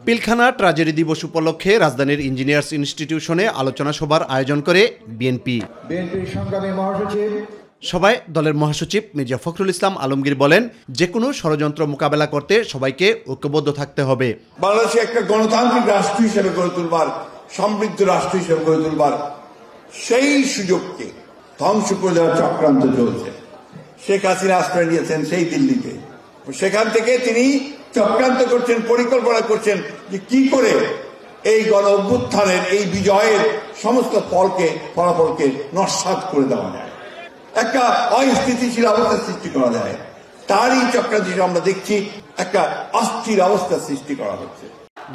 Pilkhana tragedy দিবস উপলক্ষে রাজধানীর ইঞ্জিনিয়ার্স ইনস্টিটিউশনে আলোচনা সভার আয়োজন করে বিএনপি। সভায় দলের মহাসচিব মির্জা ফখরুল ইসলাম আলমগীর বলেন, যে কোনো ষড়যন্ত্র মোকাবেলা করতে সবাইকে ঐক্যবদ্ধ থাকতে হবে। বাংলাদেশে একটা গণতান্ত্রিক রাষ্ট্র হিসেবে গড়ে তুলবার, সমৃদ্ধ রাষ্ট্র হিসেবে গড়ে তুলবার সেই সুযোগকে ধ্বংস করে দেওয়ার চক্রান্ত চলছে। শেখ হাসিনা আশ্রয় নিয়েছেন সেই দিল্লিতে, সেখান থেকে তিনি চক্রান্ত করছেন, পরিকল্পনা করছেন যে কি করে এই গণ অভ্যুত্থানের এই বিজয়ের সমস্ত ফলাফলকে নস্যাৎ করে দেওয়া যায়, একটা অস্থিতিশীল অবস্থা সৃষ্টি করা যায়। তারই চক্রান্ত আমরা দেখছি, একটা অস্থির অবস্থা সৃষ্টি করা হচ্ছে।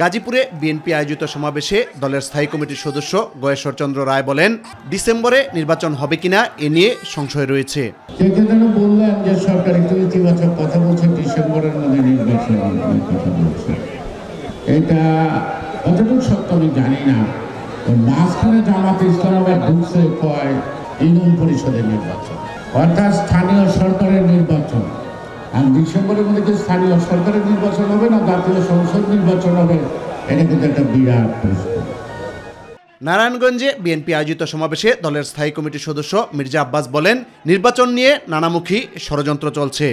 গাজীপুরে বিএনপি আয়োজিত সমাবেশে দলের স্থায়ী কমিটির সদস্য গয়েশ্বর চন্দ্র রায় বলেন, ডিসেম্বরে নির্বাচন হবে কিনা এ নিয়ে সংশয় রয়েছে। বললেন যে সরকার একটু ইতিবাচক কথা বলছে, ডিসেম্বরের মধ্যে নির্বাচন কথা বলছে, এটা কতটুকু সত্য আমি জানি না। মাঝখানে জামাতে ইসলামাবাদ ঢুকছে কয় ইউনিয়ন পরিষদের নির্বাচন, অর্থাৎ স্থানীয় সরকারের নির্বাচন। আর ডিসেম্বরের মধ্যে কি স্থানীয় সরকারের নির্বাচন হবে না জাতীয় সংসদ নির্বাচন হবে, এটা কিন্তু একটা বিরাট প্রশ্ন। নারায়ণগঞ্জে বিএনপি আয়োজিত সমাবেশে দলের স্থায়ী কমিটির সদস্য মির্জা আব্বাস বলেন, নির্বাচন নিয়ে নানামুখী ষড়যন্ত্র চলছে।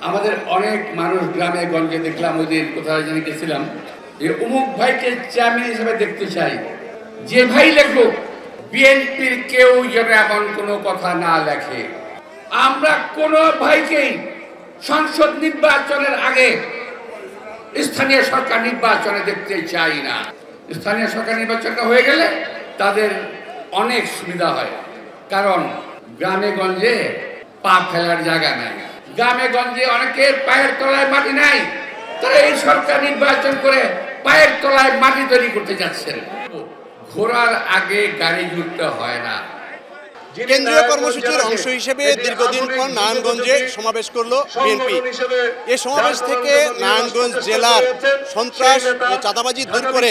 আমাদের অনেক মানুষ গ্রামে গঞ্জে দেখলাম, ওই দিন কোথাও জানি গেছিলাম, যে অমুক ভাইকে চেয়ারম্যান হিসেবে দেখতে চাই, যে ভাই লেখুক, বিএনপির কেউ যেন এমন কোনো কথা না লেখে। আমরা কোনো ভাইকেই সংসদ নির্বাচনের আগে স্থানীয় সরকার নির্বাচনে দেখতে চাই না। স্থানীয় সরকার নির্বাচনটা হয়ে গেলে তাদের অনেক সুবিধা হয়, কারণ গ্রামে গঞ্জে পা ফেলার জায়গা নাই, গ্রামে গঞ্জে অনেকের পায়ের তলায় মাটি নাই, তারা এই সরকার নির্বাচন করে পায়ের তলায় মাটি তৈরি করতে যাচ্ছেন। ঘোড়ার আগে গাড়ি জুড়তে হয় না। কেন্দ্রীয় কর্মসূচির অংশ হিসেবে দীর্ঘদিন পর নারায়ণগঞ্জে সমাবেশ করল বিএনপি। এই সমাবেশ থেকে নারায়ণগঞ্জ জেলার সন্ত্রাস ও চাঁদাবাজি দূর করে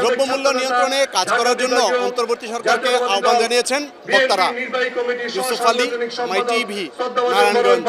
দ্রব্যমূল্য নিয়ন্ত্রণে কাজ করার জন্য অন্তর্বর্তী সরকারকে আহ্বান জানিয়েছেন বক্তারা। ইউসুফ আলী, মাই টিভি, নারায়ণগঞ্জ।